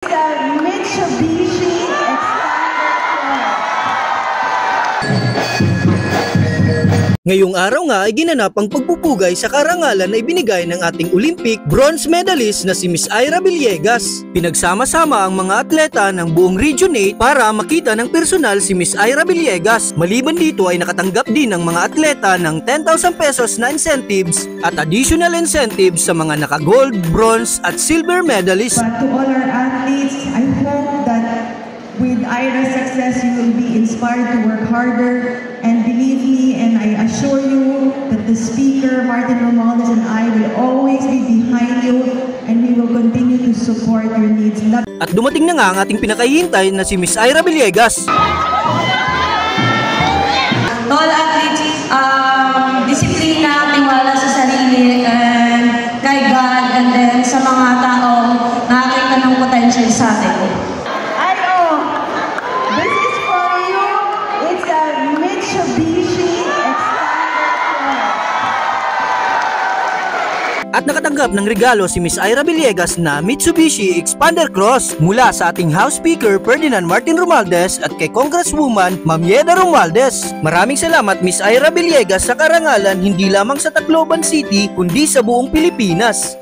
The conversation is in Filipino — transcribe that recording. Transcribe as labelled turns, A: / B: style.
A: The Mitsubishi
B: Ngayong araw nga ay ginanap ang pagpupugay sa karangalan na ibinigay ng ating Olympic bronze medalist na si Miss Ira Villegas. Pinagsama-sama ang mga atleta ng buong Region 8 para makita ng personal si Miss Ira Villegas. Maliban dito ay nakatanggap din ng mga atleta ng 10,000 pesos na incentives at additional incentives sa mga naka-gold, bronze at silver medalists.
A: But to all our athletes, I hope that with Ira's success, you will be inspired to work harder. And believe me, and I assure you that the speaker, Martin Romualdez, and I will always be behind you, and we will continue to support your needs.
B: At dumating na nga ang ating pinakahihintay na si Miss Ira Villegas.
C: All athletes, disiplina, tiwala sa sarili, and kay God, and then sa mga tao nakakita ng potential sa atin.
B: At nakatanggap ng regalo si Miss Ira Villegas na Mitsubishi Expander Cross mula sa ating House Speaker Ferdinand Martin Romualdez at kay Congresswoman Ma'am Yeda Romualdez. Maraming salamat Miss Ira Villegas sa karangalan hindi lamang sa Tacloban City kundi sa buong Pilipinas.